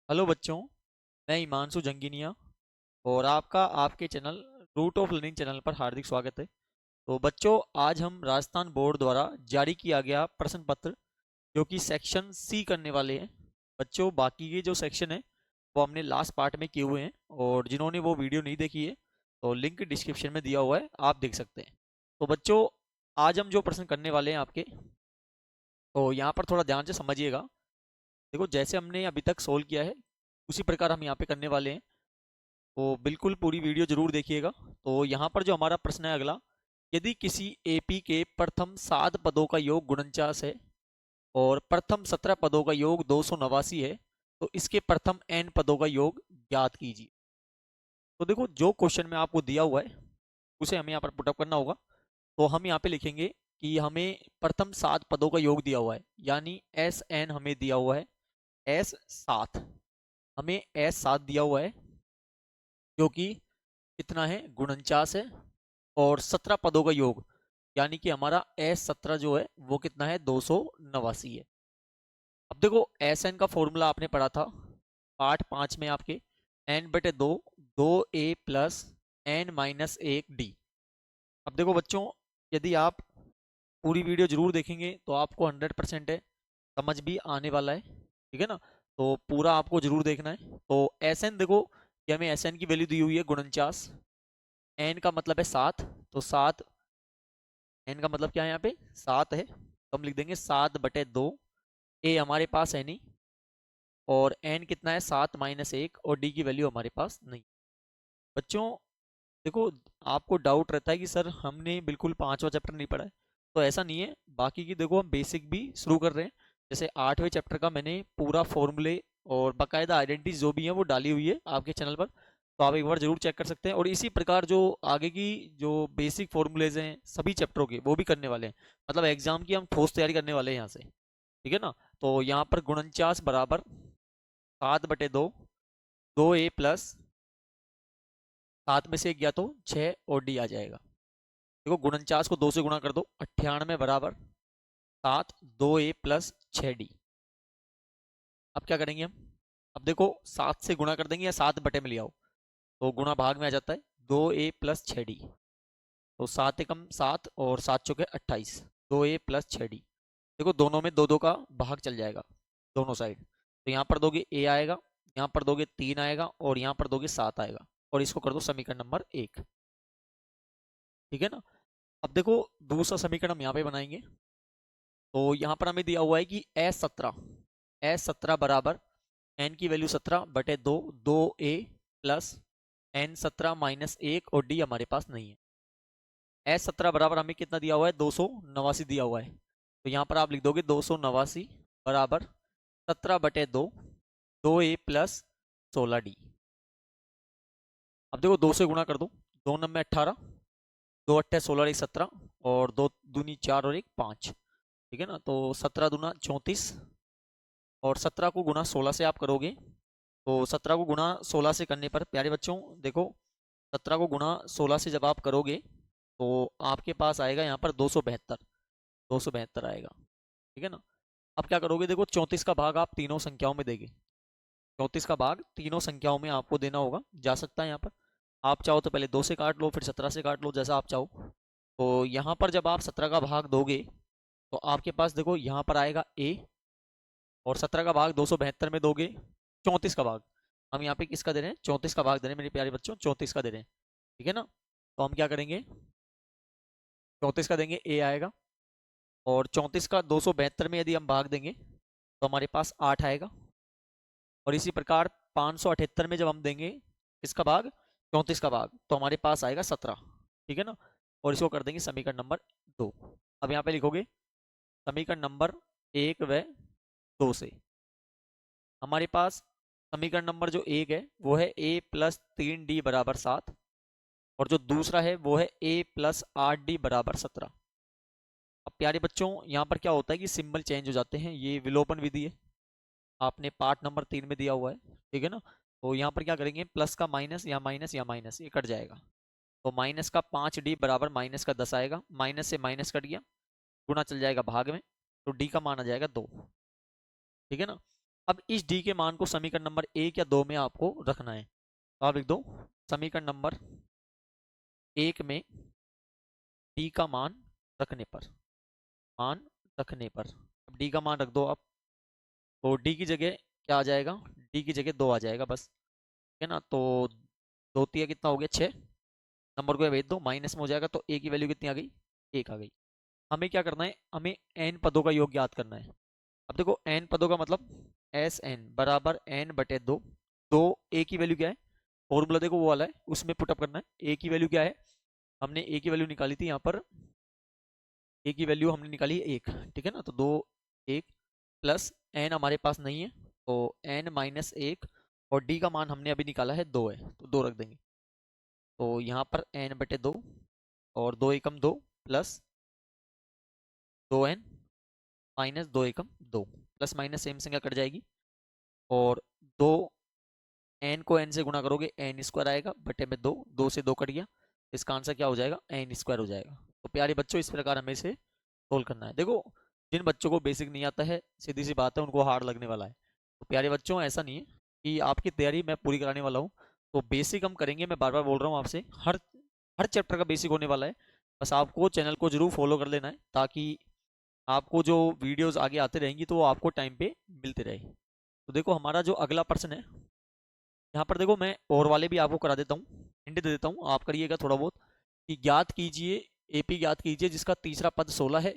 Hello बच्चों। मैं हिमांशु जंगीनिया और आपका आपके channel root of learning channel पर हार्दिक स्वागत है। तो बच्चों, आज हम राजस्थान बोर्ड द्वारा जारी किया गया प्रश्न पत्र जो कि सेक्शन सी करने वाले हैं। बच्चों, बाकी के जो सेक्शन है वो हमने लास्ट पार्ट में किए हुए हैं, और जिन्होंने वो वीडियो नहीं देखी है तो लिंक डिस्क्रिप्शन में दिया हुआ है, आप देख सकते हैं। तो बच्चों, आज हम जो प्रश्न करने वाले हैं आपके, तो यहाँ पर थोड़ा ध्यान से समझिएगा। देखो, जैसे हमने अभी तक सोल्व किया है उसी प्रकार हम यहाँ पे करने वाले हैं, तो बिल्कुल पूरी वीडियो जरूर देखिएगा। तो यहाँ पर जो हमारा प्रश्न है अगला, यदि किसी एपी के प्रथम 7 पदों का योग 49 है और प्रथम 17 पदों का योग 289 है, तो इसके प्रथम n पदों का योग ज्ञात कीजिए। तो देखो, जो क्वेश्चन में आपको दिया हुआ है उसे हमें यहाँ पर पुटअप करना होगा। तो हम यहाँ पे लिखेंगे कि हमें प्रथम 7 पदों का योग दिया हुआ है, यानी एस एन हमें दिया हुआ है S7। हमें S7 दिया हुआ है जो कि कितना है, 49 है, और 17 पदों का योग यानी कि हमारा S17 जो है वो कितना है, 289 है। अब देखो, एस एन का फॉर्मूला आपने पढ़ा था पार्ट 5 में आपके, n/2 2a plus n-1 d। अब देखो बच्चों, यदि आप पूरी वीडियो जरूर देखेंगे तो आपको 100% है समझ भी आने वाला है, ठीक है ना। तो पूरा आपको जरूर देखना है। तो एस एन देखो, कि हमें एस एन की वैल्यू दी हुई है 49, एन का मतलब है 7, तो 7, एन का मतलब क्या है यहाँ पे 7 है, तो हम लिख देंगे 7/2। ए हमारे पास है नहीं, और एन कितना है 7-1, और डी की वैल्यू हमारे पास नहीं। बच्चों देखो, आपको डाउट रहता है कि सर हमने बिल्कुल पांचवा चैप्टर नहीं पढ़ा है, तो ऐसा नहीं है। बाकी की देखो, हम बेसिक भी शुरू कर रहे हैं। जैसे 8वें चैप्टर का मैंने पूरा फॉर्मूले और बाकायदा आइडेंटिटी जो भी है वो डाली हुई है आपके चैनल पर, तो आप एक बार जरूर चेक कर सकते हैं। और इसी प्रकार जो आगे की जो बेसिक फॉर्मूलेज हैं सभी चैप्टरों के, वो भी करने वाले हैं। मतलब एग्जाम की हम ठोस तैयारी करने वाले हैं यहाँ से, ठीक है ना। तो यहाँ पर 49 बराबर 7/2, 2a प्लस 7 में से 1 गया तो 6, और डी आ जाएगा। देखो, 49 को 2 से गुणा कर दो, 98 बराबर 7, 2a प्लस 6d। अब क्या करेंगे हम, अब देखो 7 से गुणा कर देंगे या 7 बटे में ले आओ, तो गुणा भाग में आ जाता है, 2a प्लस 6d। तो 7 एकम 7 और 7 चौके 28, 2a प्लस 6d। देखो, दोनों में दो दो का भाग चल जाएगा दोनों साइड। तो यहाँ पर दोगे a आएगा, यहाँ पर दोगे 3 आएगा, और यहाँ पर दोगे 7 आएगा, और इसको कर दो समीकरण नंबर 1, ठीक है ना। अब देखो, दूसरा समीकरण हम यहाँ पे बनाएंगे। तो यहाँ पर हमें दिया हुआ है कि S17 बराबर n की वैल्यू 17/2, 2a प्लस n17-1, और d हमारे पास नहीं है। S17 बराबर हमें कितना दिया हुआ है, 289 दिया हुआ है। तो यहाँ पर आप लिख दोगे 289 बराबर 17/2, 2a प्लस 16d। अब देखो, 2 से गुणा कर दो, 2 9 18, 2 8 16, 1 17, और 2 दूनी 4 और 1 5, ठीक है ना। तो 17 दूना 34, और 17 को गुणा 16 से आप करोगे, तो 17 को गुणा 16 से करने पर प्यारे बच्चों देखो, 17 को गुणा 16 से जब आप करोगे तो आपके पास आएगा यहाँ पर 272, 272 आएगा, ठीक है ना। अब क्या करोगे, देखो 34 का भाग आप तीनों संख्याओं में देंगे, 34 का भाग तीनों संख्याओं में आपको देना होगा, जा सकता है यहाँ पर। आप चाहो तो पहले 2 से काट लो, फिर 17 से काट लो, जैसा आप चाहो। तो यहाँ पर जब आप 17 का भाग दोगे तो आपके पास देखो यहाँ पर आएगा a, और 17 का भाग 272 में दोगे, 34 का भाग, हम यहाँ पे किसका दे रहे हैं, 34 का भाग दे रहे हैं मेरे प्यारे बच्चों, 34 का दे रहे हैं, ठीक है ना। तो हम क्या करेंगे, 34 का देंगे, a आएगा, और 34 का 272 में यदि हम भाग देंगे तो हमारे पास 8 आएगा। और इसी प्रकार 578 में जब हम देंगे इसका भाग, 34 का भाग, तो हमारे पास आएगा 17, ठीक है ना। और इसको कर देंगे समीकरण नंबर 2। अब यहाँ पे लिखोगे समीकरण नंबर 1 व 2 से हमारे पास समीकरण नंबर जो 1 है वो है a प्लस 3d बराबर 7, और जो दूसरा है वो है a प्लस 8d बराबर 17। अब प्यारे बच्चों, यहाँ पर क्या होता है कि सिंबल चेंज हो जाते हैं, ये विलोपन विधि है, आपने पार्ट नंबर 3 में दिया हुआ है, ठीक है ना। तो यहाँ पर क्या करेंगे, प्लस का माइनस या माइनस या माइनस, ये कट जाएगा। तो माइनस का 5d बराबर माइनस का 10 आएगा, माइनस से माइनस कट गया, गुना चल जाएगा भाग में, तो d का मान आ जाएगा 2, ठीक है ना। अब इस डी के मान को समीकरण नंबर 1 या 2 में आपको रखना है, तो आप लिख दो समीकरण नंबर 1 में डी का मान रखने पर। अब डी का मान रख दो आप, तो डी की जगह क्या आ जाएगा, डी की जगह 2 आ जाएगा बस, ठीक है ना। तो 2 तिया कितना हो गया 6, नंबर को भेज दो, माइनस में हो जाएगा, तो ए की वैल्यू कितनी आ गई, 1 आ गई। हमें क्या करना है, हमें एन पदों का योग ज्ञात करना है। अब देखो एन पदों का मतलब एस एन बराबर एन बटे 2। दो ए की वैल्यू क्या है, फॉर्मूला देखो वो वाला है, उसमें पुटअप करना है। ए की वैल्यू क्या है, हमने ए की वैल्यू निकाली थी यहाँ पर, ए की वैल्यू हमने निकाली है 1, ठीक है ना। तो 2 1 प्लस एन हमारे पास नहीं है, तो एन माइनस 1, और डी का मान हमने अभी निकाला है 2 है, तो 2 रख देंगे। तो यहाँ पर एन बटे 2 और 2 एकम 2 प्लस 2n माइनस 2 एकम 2, प्लस माइनस सेम संख्या कट जाएगी, और 2 एन को एन से गुणा करोगे एन स्क्वायर आएगा बटे में 2, 2 से 2 कट गया, इसका आंसर क्या हो जाएगा, एन स्क्वायर हो जाएगा। तो प्यारे बच्चों इस प्रकार हमें इसे सोल्व करना है। देखो जिन बच्चों को बेसिक नहीं आता है, सीधी सी बात है, उनको हार्ड लगने वाला है। तो प्यारे बच्चों ऐसा नहीं है कि आपकी तैयारी मैं पूरी कराने वाला हूँ, तो बेसिक हम करेंगे, मैं बार बार बोल रहा हूँ आपसे, हर हर चैप्टर का बेसिक होने वाला है। बस आपको चैनल को जरूर फॉलो कर लेना है, ताकि आपको जो वीडियोस आगे आते रहेंगी तो वो आपको टाइम पे मिलते रहे। तो देखो हमारा जो अगला प्रश्न है, यहाँ पर देखो मैं और वाले भी आपको करा देता हूँ, हिंट दे देता हूँ, आप करिएगा थोड़ा बहुत, कि ज्ञात कीजिए, एपी ज्ञात कीजिए जिसका तीसरा पद 16 है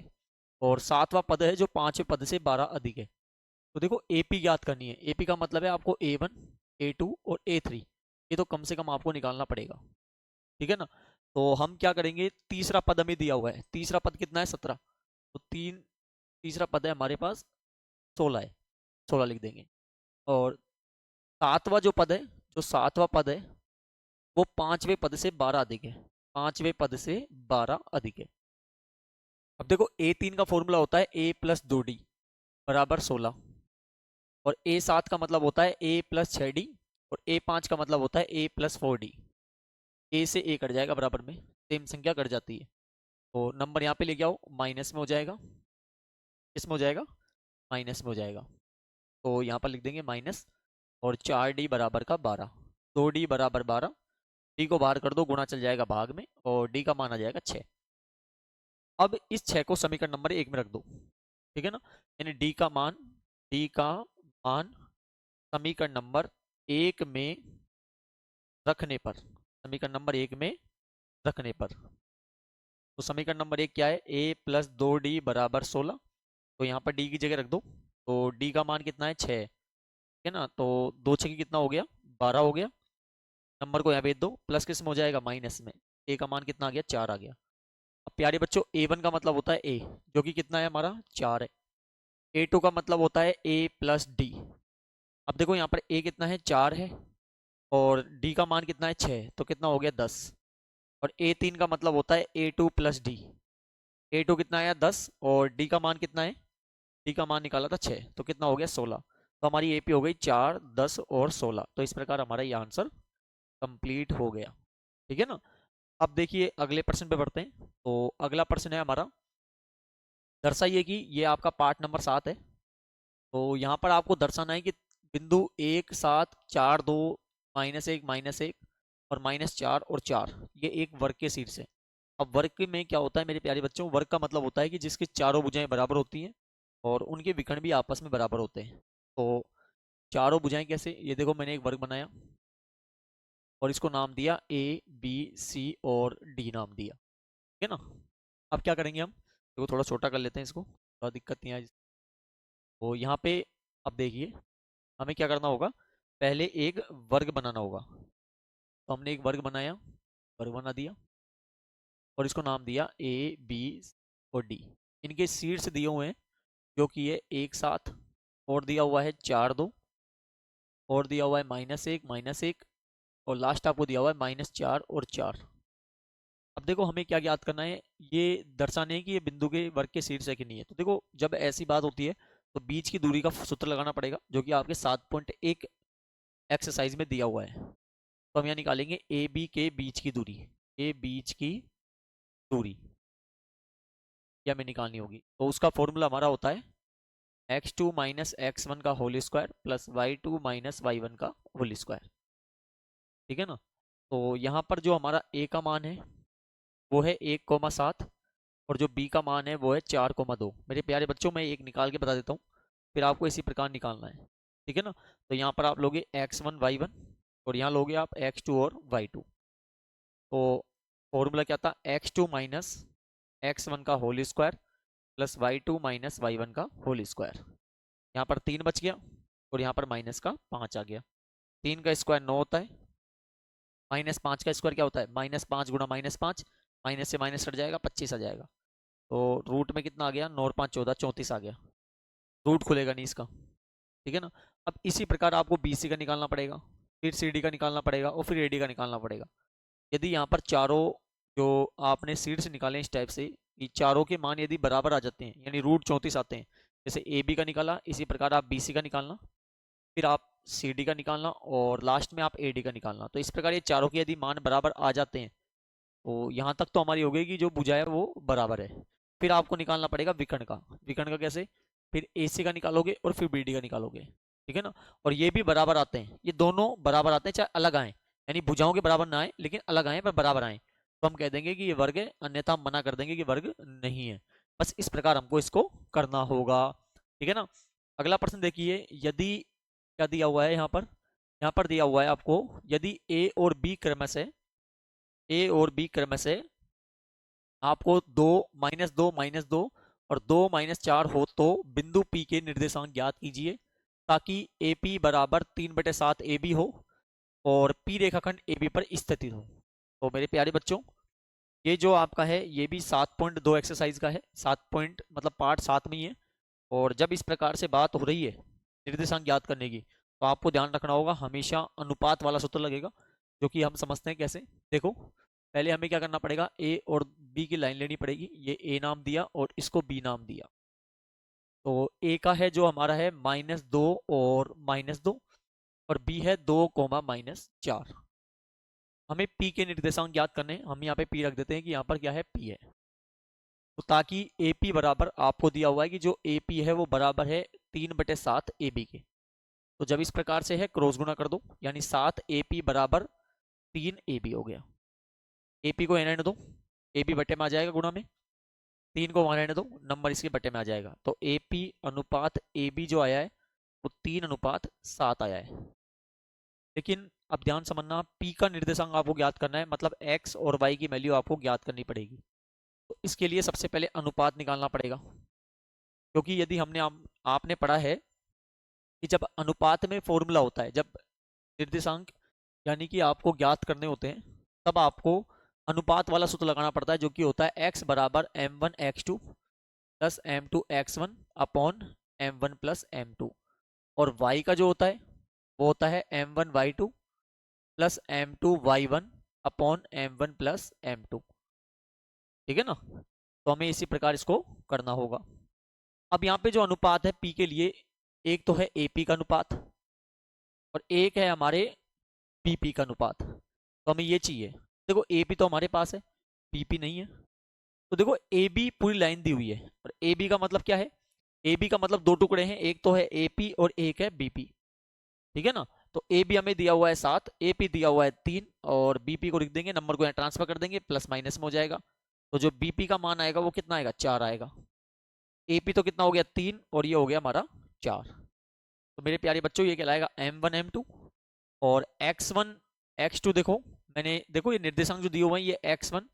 और सातवां पद है जो पांचवें पद से 12 अधिक है। तो देखो एपी ज्ञात करनी है, एपी का मतलब है आपको A1 A2 और A3, ये तो कम से कम आपको निकालना पड़ेगा, ठीक है ना। तो हम क्या करेंगे, तीसरा पद हमें दिया हुआ है, तीसरा पद कितना है 17, तो तीसरा पद है हमारे पास 16 है, 16 लिख देंगे। और सातवां जो पद है, जो सातवां पद है वो पांचवें पद से 12 अधिक है, पांचवें पद से 12 अधिक है। अब देखो A3 का फॉर्मूला होता है A प्लस 2D बराबर 16, और A7 का मतलब होता है A प्लस 6D, और A5 का मतलब होता है A प्लस 4D। ए से ए कट जाएगा बराबर में, सेम संख्या कट जाती है, तो नंबर यहाँ पे लेके आओ, माइनस में हो जाएगा, किस में हो जाएगा, माइनस में हो जाएगा। तो यहाँ पर लिख देंगे माइनस, और 4D बराबर का 12, 2D बराबर 12, डी को बाहर कर दो, गुणा चल जाएगा भाग में, और डी का मान आ जाएगा 6। अब इस 6 को समीकरण नंबर 1 में रख दो, ठीक है ना। यानी डी का मान समीकरण नंबर 1 में रखने पर, समीकरण नंबर 1 में रखने पर, तो समीकरण नंबर 1 क्या है, a प्लस 2D बराबर 16, तो यहाँ पर डी की जगह रख दो, तो डी का मान कितना है 6, ठीक है ना। तो 2 6 कितना हो गया, 12 हो गया, नंबर को यहाँ भेज दो, प्लस किस में हो जाएगा, माइनस में, ए का मान कितना आ गया, 4 आ गया। अब प्यारे बच्चों A1 का मतलब होता है ए, जो कि कितना है हमारा 4 है। A2 का मतलब होता है A प्लस डी। अब देखो यहाँ पर ए कितना है 4 है, और डी का मान कितना है 6, तो कितना हो गया 10। और A3 का मतलब होता है A2 प्लस डी, A2 कितना आया 10, और डी का मान कितना है, डी का मान निकाला था 6, तो कितना हो गया 16। तो हमारी एपी हो गई 4 10 और 16, तो इस प्रकार हमारा ये आंसर कंप्लीट हो गया, ठीक है ना। अब देखिए अगले प्रश्न पे बढ़ते हैं। तो अगला प्रश्न है हमारा, दर्शाइए कि ये आपका पार्ट नंबर 7 है। तो यहाँ पर आपको दर्शाना है कि बिंदु 1 7 4 2 -1 और -4 और 4 ये एक वर्ग के शीर्ष है। अब वर्ग में क्या होता है मेरे प्यारे बच्चों, वर्ग का मतलब होता है कि जिसकी चारों भुजाएं बराबर होती हैं और उनके विकर्ण भी आपस में बराबर होते हैं। तो चारों भुजाएं कैसे, ये देखो मैंने एक वर्ग बनाया और इसको नाम दिया ABC और डी नाम दिया, ठीक है ना। अब क्या करेंगे हम, देखो थोड़ा छोटा कर लेते हैं इसको, थोड़ा दिक्कत नहीं आए। तो यहाँ पे अब देखिए हमें क्या करना होगा, पहले एक वर्ग बनाना होगा। तो हमने एक वर्ग बनाया, वर्ग बना दिया, और इसको नाम दिया A B और D। इनके शीर्ष दिए हुए हैं, जो कि ये 1 7, और दिया हुआ है 4 2, और दिया हुआ है -1 और लास्ट आपको दिया हुआ है -4 और 4। अब देखो हमें क्या ज्ञात करना है, ये दर्शाने है कि ये बिंदु के वर्ग के शीर्ष है कि नहीं है। तो देखो जब ऐसी बात होती है तो बीच की दूरी का सूत्र लगाना पड़ेगा, जो कि आपके 7.1 एक्सरसाइज में दिया हुआ है। तो हम यहाँ निकालेंगे ए बी के बीच की दूरी, ए बीच की दूरी ये हमें निकालनी होगी। तो उसका फॉर्मूला हमारा होता है x2 माइनस x1 का whole square plus y2 minus y1 का होल स्क्वायर। ठीक है ना। तो यहाँ पर जो हमारा a का मान है वो है 1,7 और जो b का मान है वो है 4,2। मेरे प्यारे बच्चों, मैं एक निकाल के बता देता हूँ, फिर आपको इसी प्रकार निकालना है। ठीक है ना। तो यहाँ पर आप लोगे x1 y1 और यहाँ लोगे आप x2 और y2। तो फॉर्मूला क्या था, x2 माइनस x1 का whole square plus y2 minus y1 का होल स्क्वायर। यहाँ पर 3 बच गया और यहाँ पर माइनस का 5 आ गया। 3 का स्क्वायर 9 होता है, माइनस 5 का स्क्वायर क्या होता है, -5 गुणा -5, माइनस से माइनस कट जाएगा, 25 आ जाएगा। तो रूट में कितना आ गया, 9 और 5 14, 34 आ गया। रूट खुलेगा नहीं इसका। ठीक है ना। अब इसी प्रकार आपको BC का निकालना पड़ेगा, फिर CD का निकालना पड़ेगा और फिर AD का निकालना पड़ेगा। यदि यहाँ पर चारों जो आपने सीड से निकाले इस टाइप से, ये चारों के मान यदि बराबर आ जाते हैं यानी रूट 34 आते हैं, जैसे AB का निकाला, इसी प्रकार आप BC का निकालना, फिर आप CD का निकालना और लास्ट में आप AD का निकालना। तो इस प्रकार ये चारों के यदि मान बराबर आ जाते हैं तो यहाँ तक तो हमारी हो गई कि जो भुजा है वो बराबर है। फिर आपको निकालना पड़ेगा विकर्ण का। विकर्ण का कैसे, फिर AC का निकालोगे और फिर BD का निकालोगे। ठीक है ना। और ये भी बराबर आते हैं, ये दोनों बराबर आते हैं चाहे अलग आए, यानी भुजाओं के बराबर ना आए लेकिन अलग आए पर बराबर आए, तो हम कह देंगे कि ये वर्ग है, अन्यथा हम मना कर देंगे कि वर्ग नहीं है। बस इस प्रकार हमको इसको करना होगा। ठीक है ना। अगला प्रश्न देखिए, यदि क्या दिया हुआ है यहाँ पर दिया हुआ है आपको, यदि A और B क्रम से आपको 2 -2 और 2 -4 हो तो बिंदु P के निर्देशांक ज्ञात कीजिए ताकि AP बराबर 3/7 AB हो और P रेखाखंड AB पर स्थित हो। तो मेरे प्यारे बच्चों, ये जो आपका है ये भी 7.2 एक्सरसाइज का है, 7 पॉइंट मतलब पार्ट 7 में ही है। और जब इस प्रकार से बात हो रही है निर्देशांक ज्ञात करने की, तो आपको ध्यान रखना होगा, हमेशा अनुपात वाला सूत्र लगेगा, जो कि हम समझते हैं कैसे। देखो, पहले हमें क्या करना पड़ेगा, A और B की लाइन लेनी पड़ेगी। ये A नाम दिया और इसको B नाम दिया। तो A का है जो हमारा है -2 और -2 और B है 2, -4। हमें P के निर्देशांक ज्ञात करने हैं, हम यहाँ पे P रख देते हैं कि यहाँ पर क्या है, P है। तो ताकि AP बराबर, आपको दिया हुआ है कि जो AP है वो बराबर है 3/7 AB के। तो जब इस प्रकार से है क्रॉस गुणा कर दो, यानी 7 AP बराबर 3 AB हो गया। AP को रहने दो, AB बटे में आ जाएगा गुणा में, 3 को वहां रहने दो, नंबर इसके बटे में आ जाएगा। तो AP अनुपात AB जो आया है वो 3:7 आया है। लेकिन अब ध्यान समझना, P का निर्देशांक आपको ज्ञात करना है, मतलब X और Y की वैल्यू आपको ज्ञात करनी पड़ेगी। तो इसके लिए सबसे पहले अनुपात निकालना पड़ेगा, क्योंकि यदि आपने पढ़ा है कि जब अनुपात में फॉर्मूला होता है, जब निर्देशांक यानी कि आपको ज्ञात करने होते हैं, तब आपको अनुपात वाला सूत्र लगाना पड़ता है, जो कि होता है x बराबर m1x2 plus m2x1 upon m1 plus m2। और y का जो होता है वो होता है m1y2 plus m2y1 upon m1 plus m2। ठीक है ना। तो हमें इसी प्रकार इसको करना होगा। अब यहाँ पे जो अनुपात है P के लिए, एक तो है AP का अनुपात और एक है हमारे PP का अनुपात। तो हमें ये चाहिए। देखो, AP तो हमारे पास है, PP नहीं है। तो देखो, AB पूरी लाइन दी हुई है और AB का मतलब क्या है, AB का मतलब दो टुकड़े हैं, एक तो है AP और एक है BP। ठीक है ना। तो AB हमें दिया हुआ है 7, AP दिया हुआ है 3 और BP को लिख देंगे, नंबर को यहाँ ट्रांसफर कर देंगे, प्लस माइनस में हो जाएगा। तो जो BP का मान आएगा वो कितना आएगा, 4 आएगा। AP तो कितना हो गया, 3 और ये हो गया हमारा 4। तो मेरे प्यारे बच्चों, ये कहलाएगा M1 M2 और X1 X2। देखो ये निर्देशांक जो दिए हुए हैं, ये X1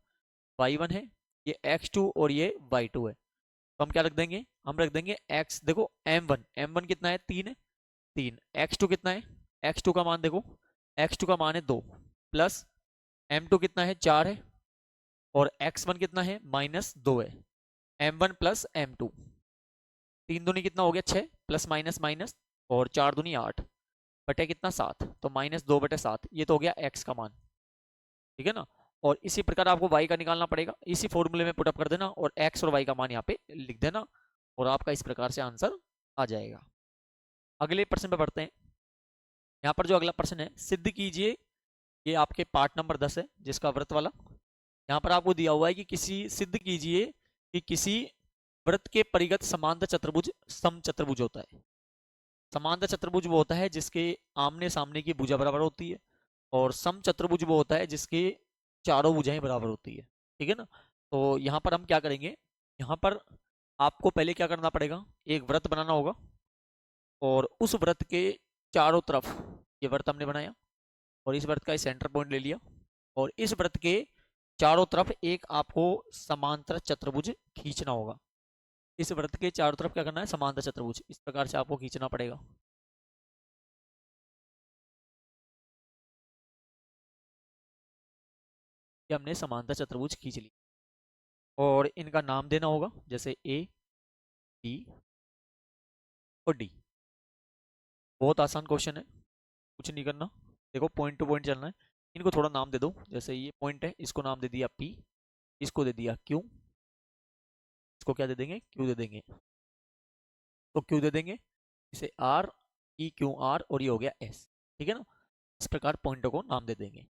Y1 है, ये X2 और ये Y2 है। तो हम क्या रख देंगे, हम रख देंगे X, देखो M1 कितना है, 3 है, 3। X2 कितना है, X2 का मान देखो, X2 का मान है 2 प्लस M2 कितना है, 4 है और X1 कितना है, -2 है। M1 प्लस M2, 3 दूनी कितना हो गया, 6 प्लस माइनस माइनस और 4 दूनी 8 बटे कितना, 7। तो -2/7, ये तो हो गया X का मान। ठीक है ना। और इसी प्रकार आपको Y का निकालना पड़ेगा, इसी फॉर्मूले में पुटअप कर देना और X और Y का मान यहाँ पे लिख देना और आपका इस प्रकार से आंसर आ जाएगा। अगले प्रश्न पे बढ़ते हैं। यहाँ पर जो अगला प्रश्न है, सिद्ध कीजिए, ये आपके पार्ट नंबर 10 है जिसका व्रत वाला। यहाँ पर आपको दिया हुआ है कि सिद्ध कीजिए कि किसी वृत्त के परिगत समांतर चतुर्भुज समचतुर्भुज होता है। समांतर चतुर्भुज वो होता है जिसके आमने सामने की भुजा बराबर होती है, और समचतुर्भुज वो होता है जिसके चारों भुजाएं बराबर होती है। ठीक है ना। तो यहाँ पर हम क्या करेंगे, यहाँ पर आपको पहले क्या करना पड़ेगा, एक वृत्त बनाना होगा, और उस वृत्त के चारों तरफ, ये वृत्त हमने बनाया और इस वृत्त का सेंटर पॉइंट ले लिया, और इस वृत्त के चारों तरफ एक आपको समांतर चतुर्भुज खींचना होगा। इस वृत्त के चारों तरफ क्या करना है, समांतर चतुर्भुज इस प्रकार से आपको खींचना पड़ेगा। कि हमने समांतर चतुर्भुज खींच ली, और इनका नाम देना होगा, जैसे ए, बी और डी। बहुत आसान क्वेश्चन है, कुछ नहीं करना। देखो पॉइंट टू पॉइंट चलना है। इनको थोड़ा नाम दे दो, जैसे ये पॉइंट है, इसको नाम दे दिया पी, इसको दे दिया क्यू, इसको क्या दे देंगे, क्यू दे देंगे। तो क्यू दे देंगे इसे आर, ई क्यू आर, और ये हो गया एस। ठीक है ना। इस प्रकार पॉइंटों को नाम दे देंगे।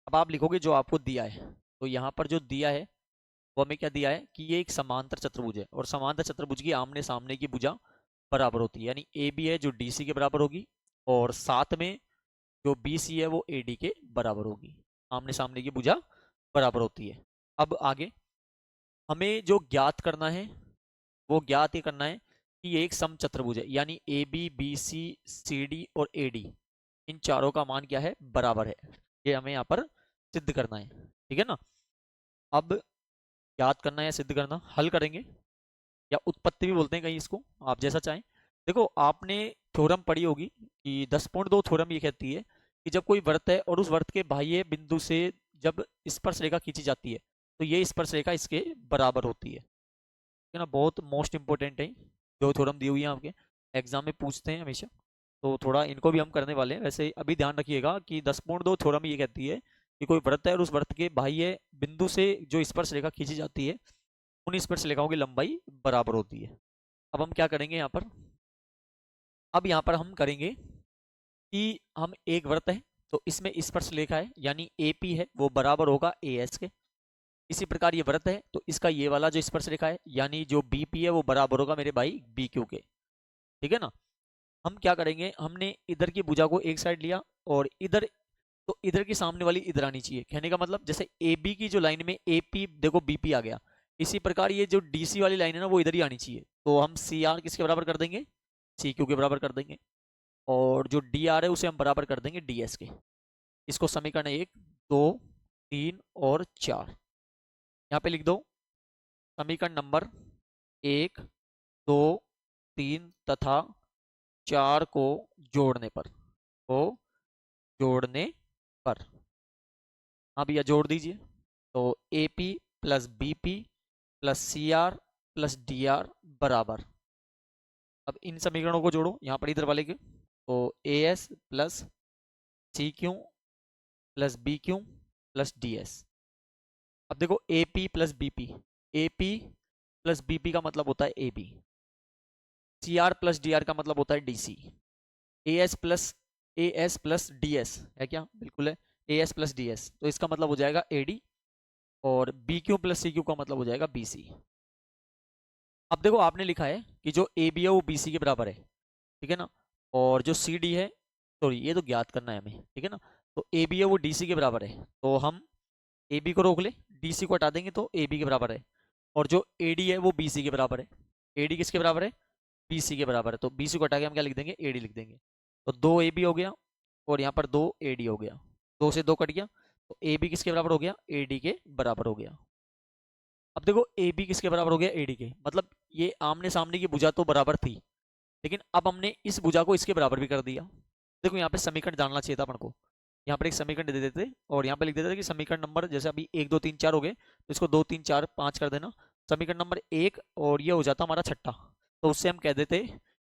अब आप लिखोगे जो आपको दिया है, तो यहाँ पर जो दिया है वो हमें क्या दिया है कि ये एक समांतर चतुर्भुज है, और समांतर चतुर्भुज की आमने सामने की भुजा बराबर होती है, यानी ए बी है जो डी सी के बराबर होगी, और साथ में जो बी सी है वो ए डी के बराबर होगी। आमने सामने की भुजा बराबर होती है। अब आगे हमें जो ज्ञात करना है, वो ज्ञात ये करना है कि ये एक समचतुर्भुज है, यानी A B, B C, C D और ए डी, इन चारों का मान क्या है, बराबर है। ये हमें यहाँ पर सिद्ध करना है। ठीक है ना। अब याद करना है या सिद्ध करना, हल करेंगे, या उत्पत्ति भी बोलते हैं कहीं इसको, आप जैसा चाहें। देखो आपने थ्योरम पढ़ी होगी कि 10.2 थ्योरम ये कहती है कि जब कोई वृत्त है और उस वृत्त के बाह्य बिंदु से जब स्पर्श रेखा खींची जाती है, तो ये स्पर्श रेखा इसके बराबर होती है। ठीक है ना। बहुत मोस्ट इंपोर्टेंट है, जो थ्योरम दी हुई है आपके एग्जाम में पूछते हैं हमेशा, तो थोड़ा इनको भी हम करने वाले हैं। वैसे अभी ध्यान रखिएगा कि 10.2 थ्योरम ये कहती है कि कोई वृत्त है और उस वृत्त के बाह्य बिंदु से जो स्पर्श रेखा खींची जाती है, उन स्पर्श रेखाओं की लंबाई बराबर होती है। अब हम क्या करेंगे यहाँ पर, अब यहाँ पर हम करेंगे कि हम एक वृत्त है तो इसमें स्पर्श रेखा है, यानी AP है वो बराबर होगा AS के। इसी प्रकार ये वृत्त है तो इसका ये वाला जो स्पर्श रेखा है, यानी जो BP है वो बराबर होगा मेरे भाई BQ के। ठीक है ना। हम क्या करेंगे, हमने इधर की भुजा को एक साइड लिया, और इधर, तो इधर की सामने वाली इधर आनी चाहिए। कहने का मतलब जैसे AB की जो लाइन में AP देखो BP आ गया, इसी प्रकार ये जो DC वाली लाइन है ना वो इधर ही आनी चाहिए। तो हम CR किसके बराबर कर देंगे, CQ के बराबर कर देंगे, और जो DR है उसे हम बराबर कर देंगे DS के। इसको समीकरण 1, 2, 3 और 4 यहाँ पे लिख दो। समीकरण नंबर 1, 2, 3 तथा 4 को जोड़ने पर, को जोड़ने पर, हाँ भैया जोड़ दीजिए। तो AP plus BP plus CR plus DR बराबर, अब इन समीकरणों को जोड़ो यहाँ पर इधर वाले के, तो AS plus CQ plus BQ plus DS। अब देखो AP plus BP, AP plus BP का मतलब होता है AB, CR प्लस DR का मतलब होता है DC, AS प्लस DS है क्या, बिल्कुल है, AS प्लस DS, तो इसका मतलब हो जाएगा AD, और BQ प्लस CQ का मतलब हो जाएगा BC। अब देखो आपने लिखा है कि जो AB है वो BC के बराबर है। ठीक है ना। और जो CD है, सॉरी ये तो ज्ञात करना है हमें। ठीक है ना। तो AB है वो DC के बराबर है, तो हम AB को रोक ले, DC को हटा देंगे तो AB के बराबर है, और जो AD है वो BC के बराबर है। AD किसके बराबर है, BC के बराबर है, तो BC को हटा के हम क्या लिख देंगे, AD लिख देंगे। तो 2 AB हो गया, और यहाँ पर 2 AD हो गया, 2 से 2 कट गया, तो AB किसके बराबर हो गया, AD के बराबर हो गया। अब देखो AB किसके बराबर हो गया, AD के, मतलब ये आमने सामने की भुजा तो बराबर थी, लेकिन अब हमने इस भुजा को इसके बराबर भी कर दिया। देखो यहाँ पे समीकरण जानना चाहिए था अपन को, यहाँ पर एक समीकरण दे देते और यहाँ पे लिख देते कि समीकरण नंबर, जैसे अभी 1 2 3 4 हो गए, तो इसको 2 3 4 5 कर देना, समीकरण नंबर 1, और ये हो जाता हमारा छठा। तो उससे हम कह देते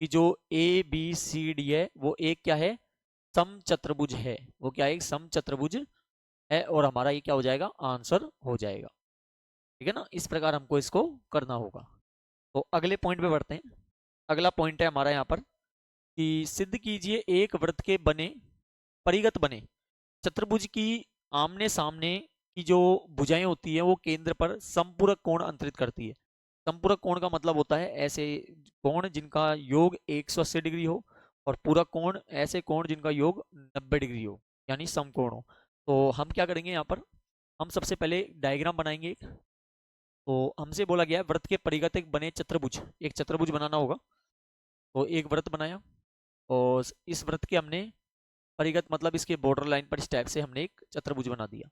कि जो ABCD है वो एक क्या है, समचतुर्भुज है। वो क्या है, एक समचतुर्भुज है, और हमारा ये क्या हो जाएगा, आंसर हो जाएगा। ठीक है ना। इस प्रकार हमको इसको करना होगा। तो अगले पॉइंट पे बढ़ते हैं। अगला पॉइंट है हमारा यहाँ पर कि सिद्ध कीजिए एक वृत्त के बने परिगत बने चतुर्भुज की आमने सामने की जो भुजाएं होती है वो केंद्र पर समपूरक कोण अंतरित करती है। समपूरक कोण का मतलब होता है ऐसे कोण जिनका योग 180 डिग्री हो, और पूरक कोण ऐसे कोण जिनका योग 90 डिग्री हो, यानी समकोण हो। तो हम क्या करेंगे यहाँ पर, हम सबसे पहले डायग्राम बनाएंगे एक। तो हमसे बोला गया है वृत्त के परिघत एक बने चतुर्भुज, एक चतुर्भुज बनाना होगा। तो एक वृत्त बनाया, और इस वृत्त के हमने परिघत मतलब इसके बॉर्डर लाइन पर इस टाइप से हमने एक चतुर्भुज बना दिया।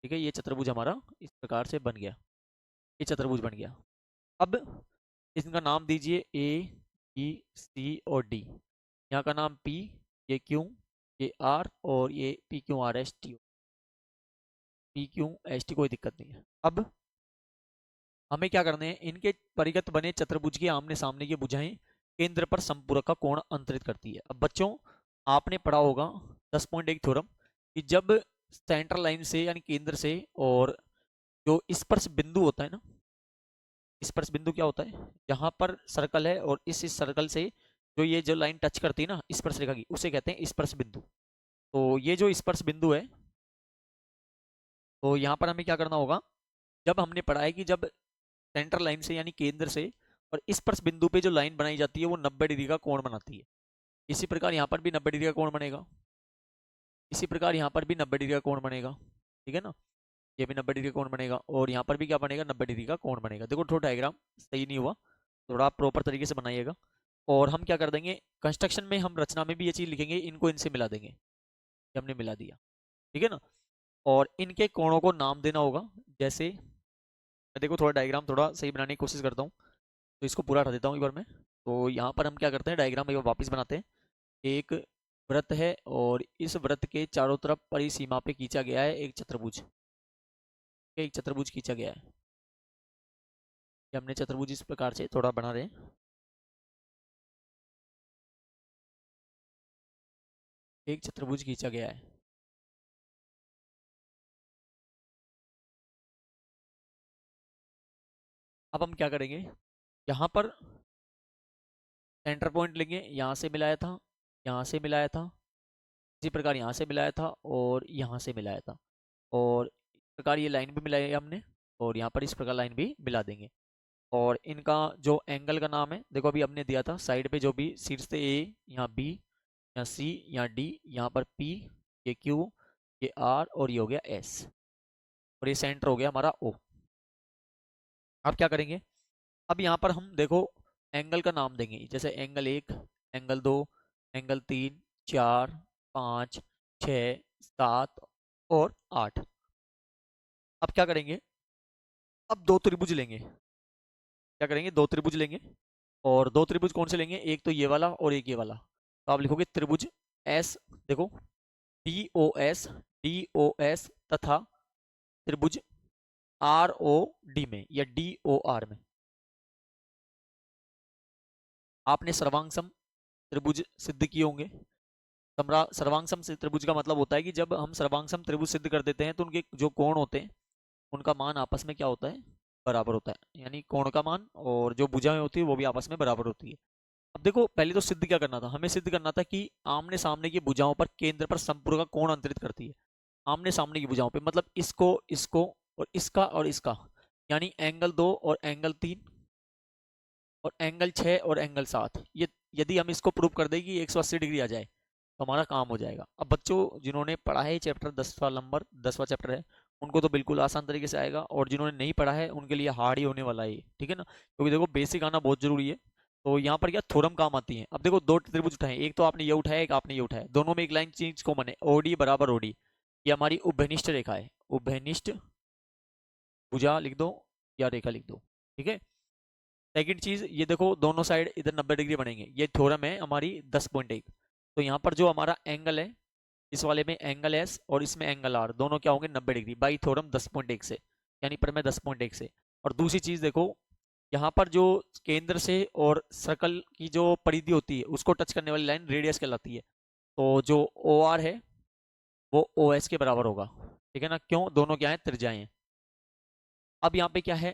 ठीक है, ये चतुर्भुज हमारा इस प्रकार से बन गया, ये चतुर्भुज बन गया। अब इनका नाम दीजिए ए, बी, सी और डी। यहाँ का नाम पी, ये क्यू, ये आर, और ये P Q R S T, P Q S T, कोई दिक्कत नहीं है। अब हमें क्या करने हैं, इनके परिगत बने चतुर्भुज के आमने सामने की भुजाएं केंद्र पर संपूरक का कोण अंतरित करती है। अब बच्चों, आपने पढ़ा होगा 10.1 थ्योरम कि जब सेंट्रल लाइन से यानी केंद्र से, और जो स्पर्श बिंदु होता है ना, स्पर्श बिंदु क्या होता है, जहां पर सर्कल है और इस सर्कल से जो ये जो लाइन टच करती है ना स्पर्श रेखा की, उसे कहते हैं स्पर्श बिंदु। तो ये जो स्पर्श बिंदु है, तो यहाँ पर हमें क्या करना होगा, जब हमने पढ़ा है कि जब सेंट्रल लाइन से यानी केंद्र से और स्पर्श बिंदु पे जो लाइन बनाई जाती है वो 90 डिग्री का कोण बनाती है। इसी प्रकार यहाँ पर भी 90 डिग्री का कोण बनेगा, इसी प्रकार यहाँ पर भी 90 डिग्री का कोण बनेगा। ठीक है ना, ये भी 90 डिग्री का कोण बनेगा, और यहाँ पर भी क्या बनेगा, 90 डिग्री का कोण बनेगा। देखो थोड़ा डायग्राम सही नहीं हुआ, थोड़ा आप प्रॉपर तरीके से बनाइएगा। और हम क्या कर देंगे, कंस्ट्रक्शन में हम रचना में भी ये चीज लिखेंगे, इनको इनसे मिला देंगे, ये हमने मिला दिया। ठीक है ना, और इनके कोणों को नाम देना होगा। जैसे देखो थोड़ा डायग्राम थोड़ा सही बनाने की कोशिश करता हूँ, तो इसको पूरा हटा देता हूँ एक बार मैं। तो यहाँ पर हम क्या करते हैं, डायग्राम एक बार वापस बनाते हैं। एक वृत्त है, और इस वृत्त के चारों तरफ परिसीमा पे खींचा गया है एक चतुर्भुज, एक चतुर्भुज खींचा गया है। ये हमने चतुर्भुज इस प्रकार से थोड़ा बना रहे हैं, एक चतुर्भुज खींचा गया है। अब हम क्या करेंगे, यहाँ पर सेंटर पॉइंट लेंगे, यहाँ से मिलाया था, यहाँ से मिलाया था, इसी प्रकार यहाँ से मिलाया था, और यहाँ से मिलाया था, और इस प्रकार ये लाइन भी मिलाई है हमने, और यहाँ पर इस प्रकार लाइन भी मिला देंगे। और इनका जो एंगल का नाम है, देखो अभी हमने दिया था साइड पे जो भी शीर्ष से ए, यहाँ बी, यहाँ सी, यहाँ डी, यहाँ पर पी, ये क्यू, ये आर, और ये हो गया एस, और ये सेंटर हो गया हमारा ओ। अब क्या करेंगे, अब यहाँ पर हम देखो एंगल का नाम देंगे, जैसे एंगल 1, एंगल 2, एंगल 3, 4, 5, 6, 7 और 8। अब क्या करेंगे, अब दो त्रिभुज लेंगे, क्या करेंगे, दो त्रिभुज लेंगे। और दो त्रिभुज कौन से लेंगे, एक तो ये वाला और एक ये वाला। तो आप लिखोगे त्रिभुज एस, देखो D O S, D O S, तथा त्रिभुज आर ओ डी में या डी ओ आर में। आपने सर्वांगसम त्रिभुज सिद्ध किए होंगे। सर्वांगसम से त्रिभुज का मतलब होता है कि जब हम सर्वांगसम त्रिभुज सिद्ध कर देते हैं तो उनके जो कोण होते हैं उनका मान आपस में क्या होता है, बराबर होता है, यानी कोण का मान और जो भुजाएं होती है वो भी आपस में बराबर होती है। अब देखो पहले तो सिद्ध क्या करना था, हमें सिद्ध करना था कि आमने सामने की भुजाओं पर केंद्र पर संपूर्ण का कोण अंतरित करती है। आमने सामने की भुजाओं पे मतलब इसको, इसको और इसका और इसका, यानी एंगल 2 और एंगल 3 और एंगल 6 और एंगल 7, ये यदि हम इसको प्रूव कर दें कि 180 डिग्री आ जाए तो हमारा काम हो जाएगा। अब बच्चों जिन्होंने पढ़ा है चैप्टर 10वां नंबर 10वां चैप्टर है, उनको तो बिल्कुल आसान तरीके से आएगा, और जिन्होंने नहीं पढ़ा है उनके लिए हार्ड ही होने वाला है ये। ठीक है ना, क्योंकि देखो बेसिक आना बहुत जरूरी है। तो यहाँ पर क्या थ्योरम काम आती है। अब देखो दो त्रिभुज उठाए, एक तो आपने ये उठाया, एक आपने ये उठाया, दोनों में एक लाइन चीज कॉमन है, ओडी बराबर ओडी, ये हमारी उभयनिष्ठ रेखा है, उभयनिष्ठ भुजा लिख दो या रेखा लिख दो। ठीक है, सेकंड चीज ये देखो दोनों साइड इधर 90 डिग्री बनेंगे, ये थ्योरम है हमारी 10.1। तो यहाँ पर जो हमारा एंगल है, इस वाले में एंगल एस और इसमें एंगल आर, दोनों क्या होंगे 90 डिग्री बाई थ्योरम 10.1 से, यानी पर मैं 10.1 से। और दूसरी चीज देखो, यहाँ पर जो केंद्र से और सर्कल की जो परिधि होती है उसको टच करने वाली लाइन रेडियस कहलाती है। तो जो ओ आर है वो ओ एस के बराबर होगा। ठीक है ना, क्यों, दोनों क्या है, त्रिज्याएं हैं। अब यहाँ पे क्या है,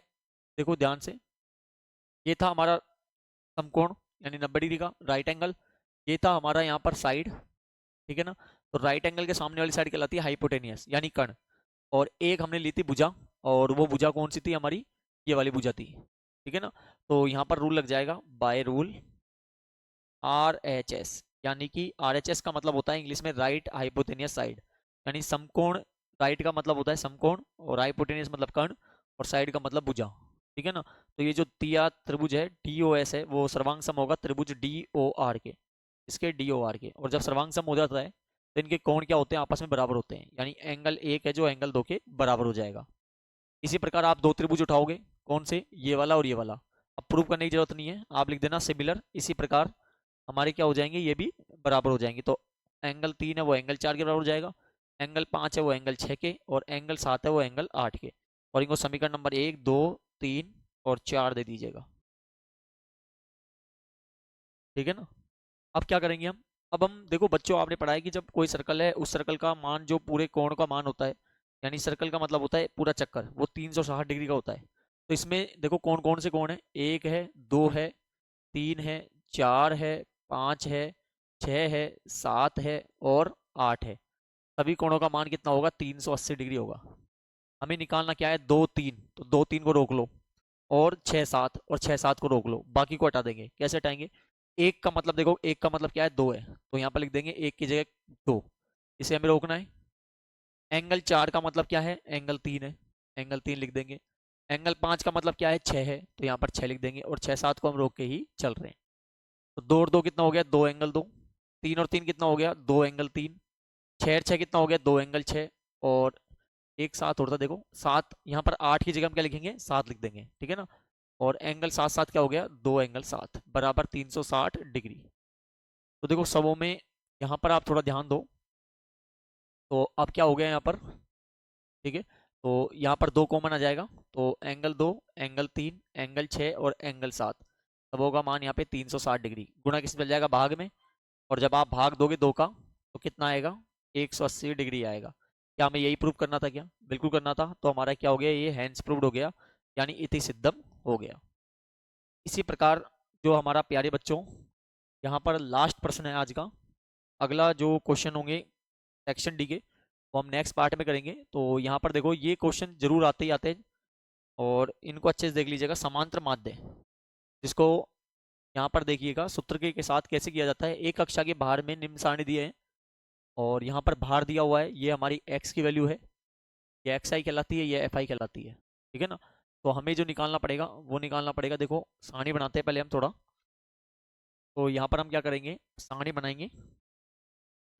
देखो ध्यान से, ये था हमारा समकोण यानी 90 डिग्री का राइट एंगल, ये था हमारा यहाँ पर साइड। ठीक है ना, तो राइट एंगल के सामने वाली साइड कहलाती है हाइपोटेनियस यानी कर्ण। और एक हमने ली थी भुजा, और वो भुजा कौन सी थी हमारी, ये वाली भुजा थी। ठीक है ना। तो यहाँ पर रूल लग जाएगा बाय रूल RHS, यानी कि RHS का मतलब होता है इंग्लिश में राइट हाइपोटेनियस साइड, यानी समकोण। राइट का मतलब होता है समकोण, और हाइपोटेनियस मतलब कर्ण, और साइड का मतलब भुजा। ठीक है ना। तो ये जो दिया त्रिभुज है DOS है, वो सर्वांग सम होगा त्रिभुज DOR के, इसके DOR के। और जब सर्वांग सम हो जाता है तो इनके कोण क्या होते हैं, आपस में बराबर होते हैं, यानी एंगल 1 है जो एंगल 2 के बराबर हो जाएगा। इसी प्रकार आप दो त्रिभुज उठाओगे, कौन से, ये वाला और ये वाला। अब प्रूव करने की जरूरत नहीं है, आप लिख देना सिमिलर। इसी प्रकार हमारे क्या हो जाएंगे, ये भी बराबर हो जाएंगे। तो एंगल 3 है वो एंगल 4 के बराबर हो जाएगा, एंगल 5 है वो एंगल 6 के, और एंगल 7 है वो एंगल 8 के। और इनको समीकरण नंबर 1, 2, 3 और 4 दे दीजिएगा। ठीक है ना। अब क्या करेंगे हम, अब हम देखो बच्चों, आपने पढ़ा है कि जब कोई सर्कल है, उस सर्कल का मान जो पूरे कोण का मान होता है, यानी सर्कल का मतलब होता है पूरा चक्कर, वो 360 डिग्री का होता है। तो इसमें देखो कौन कौन से कोण है, 1 है, 2 है, 3 है, 4 है, 5 है, 6 है, 7 है और 8 है। सभी कोणों का मान कितना होगा, 380 डिग्री होगा। हमें निकालना क्या है, 2 3, तो 2 3 को रोक लो, और 6 7, और 6 7 को रोक लो, बाकी को हटा देंगे। कैसे हटाएंगे, एक का मतलब देखो, एक का मतलब क्या है, 2 है, तो यहाँ पर लिख देंगे एक की जगह 2, इसे हमें रोकना है। एंगल 4 का मतलब क्या है, एंगल 3 है, एंगल 3 लिख देंगे। एंगल 5 का मतलब क्या है, 6 है, तो यहाँ पर 6 लिख देंगे, और 6 7 को हम रोक के ही चल रहे हैं। तो 2 और 2 कितना हो गया, 2 एंगल 2। 3 और 3 कितना हो गया, 2 एंगल 3। 6 और 6 कितना हो गया, 2 एंगल 6। और एक सात और था देखो, 7, यहाँ पर 8 की जगह हम क्या लिखेंगे, 7 लिख देंगे। ठीक है ना। और एंगल 7 7 क्या हो गया, 2 एंगल 7 बराबर 360 डिग्री। तो देखो सबों में यहाँ पर आप थोड़ा ध्यान दो, तो अब क्या हो गया यहाँ पर, ठीक है। तो यहाँ पर 2 कॉमन आ जाएगा, तो एंगल 2, एंगल 3, एंगल 6 और एंगल 7, सबों का मान यहाँ पे 360 डिग्री। गुणा किस मिल जाएगा, भाग में। और जब आप भाग दोगे 2 का, तो कितना आएगा, 180 डिग्री आएगा। क्या हमें यही प्रूव करना था, क्या बिल्कुल करना था। तो हमारा क्या हो गया, ये हैंस प्रूव्ड हो गया, यानी इति सिद्धम हो गया। इसी प्रकार जो हमारा प्यारे बच्चों, यहाँ पर लास्ट प्रश्न है आज का। अगला जो क्वेश्चन होंगे सेक्शन डी के, वो हम नेक्स्ट पार्ट में करेंगे। तो यहाँ पर देखो ये क्वेश्चन जरूर आते ही आते हैं, और इनको अच्छे से देख लीजिएगा। समांतर माध्य, जिसको यहाँ पर देखिएगा सूत्र के साथ कैसे किया जाता है। एक कक्षा के भार में निम्न सारणी दिए हैं, और यहाँ पर भार दिया हुआ है, ये हमारी x की वैल्यू है, ये XI कहलाती है, ये FI कहलाती है। ठीक है ना। तो हमें जो निकालना पड़ेगा वो निकालना पड़ेगा, देखो सारणी बनाते हैं पहले हम थोड़ा। तो यहाँ पर हम क्या करेंगे, सारणी बनाएंगे।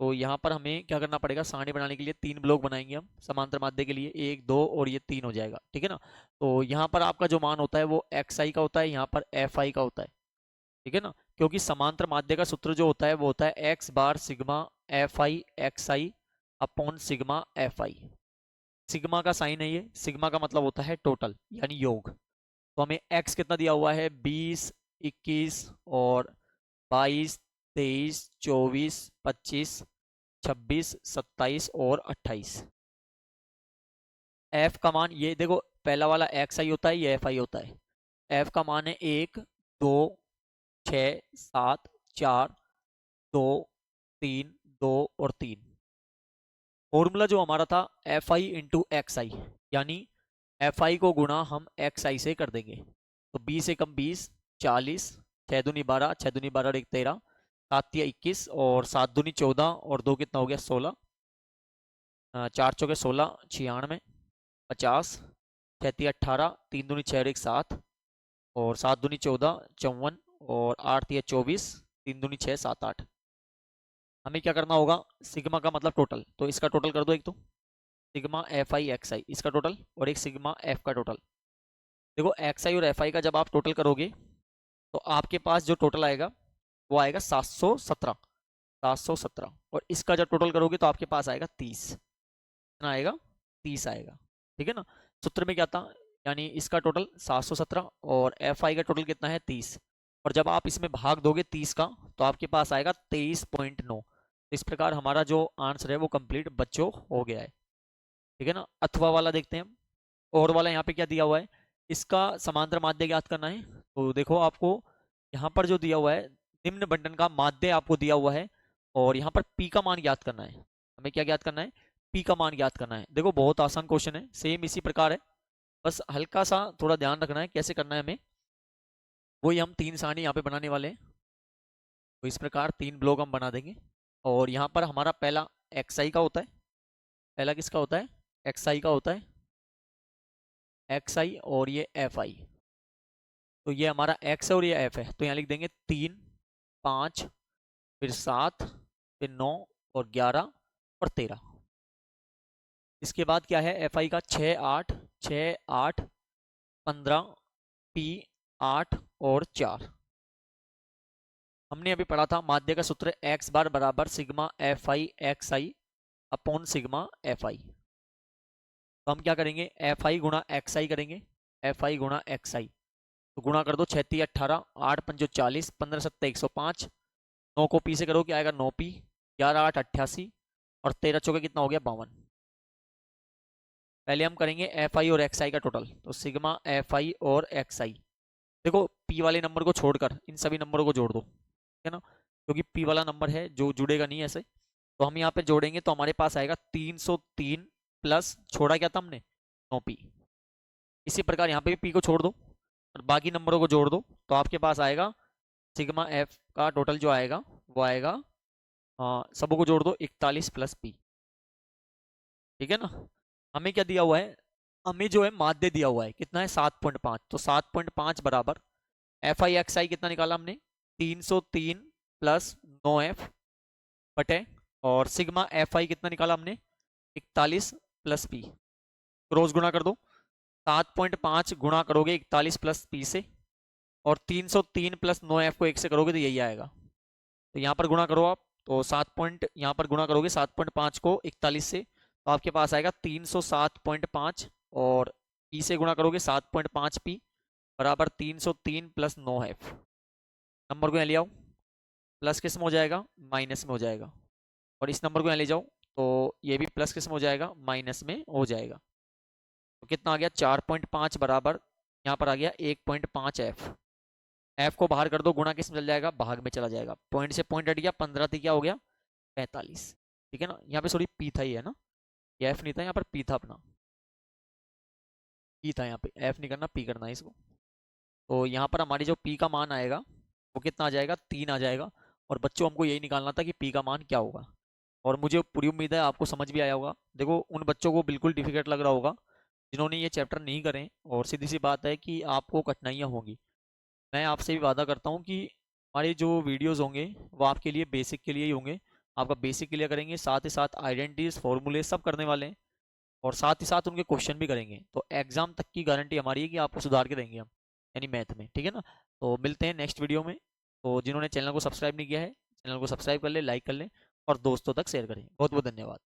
तो यहाँ पर हमें क्या करना पड़ेगा, सारणी बनाने के लिए 3 ब्लॉक बनाएंगे हम समांतर माध्य के लिए, 1 2 और ये 3 हो जाएगा। ठीक है ना। तो यहाँ पर आपका जो मान होता है वो XI का होता है, यहाँ पर FI का होता है। ठीक है ना। क्योंकि समांतर माध्य का सूत्र जो होता है वो होता है x bar sigma FI XI upon sigma FI। Sigma का साइन है ये, सिग्मा का मतलब होता है टोटल यानी योग। तो हमें x कितना दिया हुआ है, 20, 21 और 22, 23, 24, 25, 26, 27 और 28। f का मान ये देखो, पहला वाला XI होता है, ये FI होता है। f का मान है 1 2 6 7 4 2 3 2 और 3। फॉर्मूला जो हमारा था FI इंटू XI, यानी FI को गुणा हम XI से कर देंगे। तो 20 से कम 20, 40, 6 दूनी 12, 6 दूनी 12 और 1 13, 7 या 21 और 7 दूनी 14 और 2 कितना हो गया 16, 4 चौके 16, 96, 50, 6 18, 3 दूनी 6 और 1 7 और 7 दूनी 14, 54 और 8 या 24, 3 दूनी 6 7 8। हमें क्या करना होगा, सिग्मा का मतलब टोटल, तो इसका टोटल कर दो एक, तो सिग्मा FI XI इसका टोटल, और एक सिग्मा F का टोटल। देखो XI और FI का जब आप टोटल करोगे तो आपके पास जो टोटल आएगा वो आएगा 717, 717। और इसका जब टोटल करोगे तो आपके पास आएगा 30, कितना आएगा, 30 आएगा। ठीक है ना। सूत्र में क्या था, यानी इसका टोटल 717 और FI का टोटल कितना है 30, और जब आप इसमें भाग दोगे 30 का तो आपके पास आएगा 23.9। इस प्रकार हमारा जो आंसर है वो कंप्लीट बच्चों हो गया है। ठीक है ना। अथवा वाला देखते हैं हम, और वाला यहाँ पे क्या दिया हुआ है, इसका समांतर माध्य ज्ञात करना है। तो देखो आपको यहाँ पर जो दिया हुआ है, निम्न बंटन का माध्य आपको दिया हुआ है, और यहाँ पर P का मान ज्ञात करना है। हमें क्या ज्ञात करना है, P का मान ज्ञात करना है। देखो बहुत आसान क्वेश्चन है, सेम इसी प्रकार है, बस हल्का सा थोड़ा ध्यान रखना है कैसे करना है हमें। वही हम 3 सारणी यहाँ पे बनाने वाले हैं। तो इस प्रकार 3 ब्लॉक हम बना देंगे। और यहाँ पर हमारा पहला XI का होता है। पहला किसका होता है? XI का होता है, XI, और ये FI। तो ये हमारा X है और ये F है, तो यहाँ लिख देंगे 3, 5, फिर 7, फिर 9 और 11 और 13। इसके बाद क्या है? FI का 6, 8, 6, 8, 15, P 8 और 4। हमने अभी पढ़ा था माध्य का सूत्र x बार बराबर sigma FI XI upon sigma FI। तो हम क्या करेंगे? FI गुणा XI करेंगे, FI गुणा XI। तो गुणा कर दो, 6 3 18, 8 5 40, 15 7 105, 9 को P से करो क्या आएगा? 9P, 11 8 88 और 13 चौके कितना हो गया? 52। पहले हम करेंगे FI और XI का टोटल। तो सिग्मा FI और XI, देखो P वाले नंबर को छोड़कर इन सभी नंबरों को जोड़ दो, है ना, क्योंकि P वाला नंबर है जो जुड़ेगा नहीं ऐसे। तो हम यहाँ पे जोड़ेंगे तो हमारे पास आएगा 303 प्लस छोड़ा क्या था हमने? 9P। इसी प्रकार यहाँ पे भी P को छोड़ दो और बाकी नंबरों को जोड़ दो, तो आपके पास आएगा सिग्मा F का टोटल जो आएगा वो आएगा, सबों को जोड़ दो, 41 प्लस P। ठीक है ना। हमें क्या दिया हुआ है? हमें जो है माध्य दिया हुआ है, कितना है? 7.5। तो 7.5 बराबर FI XI कितना निकाला हमने? 303 प्लस 9F बटे, और सिग्मा FI कितना निकाला हमने? 41 प्लस P। क्रॉस गुणा कर दो, 7.5 गुणा करोगे 41 प्लस P से, और 303 प्लस 9F को 1 से करोगे तो यही आएगा। तो यहाँ पर गुणा करो आप, तो यहाँ पर गुणा करोगे 7.5 को 41 से, तो आपके पास आएगा 307.5, और P से गुणा करोगे 7.5P बराबर 303 प्लस 9F। नंबर को यहाँ ले आओ, प्लस किस में हो जाएगा? माइनस में हो जाएगा। और इस नंबर को यहाँ ले जाओ तो ये भी प्लस किस में हो जाएगा? माइनस में हो जाएगा। तो कितना आ गया? 4.5 बराबर यहाँ पर आ गया 1.5F। F को बाहर कर दो, गुणा किस में चल जाएगा? भाग में चला जाएगा। पॉइंट से पॉइंट हट गया, 15 थी क्या हो गया? 45। ठीक है ना। यहाँ पे सॉरी P था, ही है ना, ये F नहीं था, यहाँ पर P था अपना, P था यहाँ पे, F नहीं करना, P करना है इसको। तो यहाँ पर हमारी जो P का मान आएगा वो कितना आ जाएगा? 3 आ जाएगा। और बच्चों हमको यही निकालना था कि P का मान क्या होगा। और मुझे पूरी उम्मीद है आपको समझ भी आया होगा। देखो उन बच्चों को बिल्कुल डिफिकल्ट लग रहा होगा जिन्होंने ये चैप्टर नहीं करे, और सीधी सी बात है कि आपको कठिनाइयाँ होंगी। मैं आपसे भी वादा करता हूँ कि हमारे जो वीडियोस होंगे वो आपके लिए बेसिक के लिए ही होंगे। आपका बेसिक क्लियर करेंगे, साथ ही साथ आइडेंटिटीज फॉर्मूले सब करने वाले हैं, और साथ ही साथ उनके क्वेश्चन भी करेंगे। तो एग्जाम तक की गारंटी हमारी है कि आपको सुधार के देंगे हम, यानी मैथ में। ठीक है ना। तो मिलते हैं नेक्स्ट वीडियो में। तो जिन्होंने चैनल को सब्सक्राइब नहीं किया है, चैनल को सब्सक्राइब कर ले, लाइक कर ले और दोस्तों तक शेयर करें। बहुत बहुत धन्यवाद।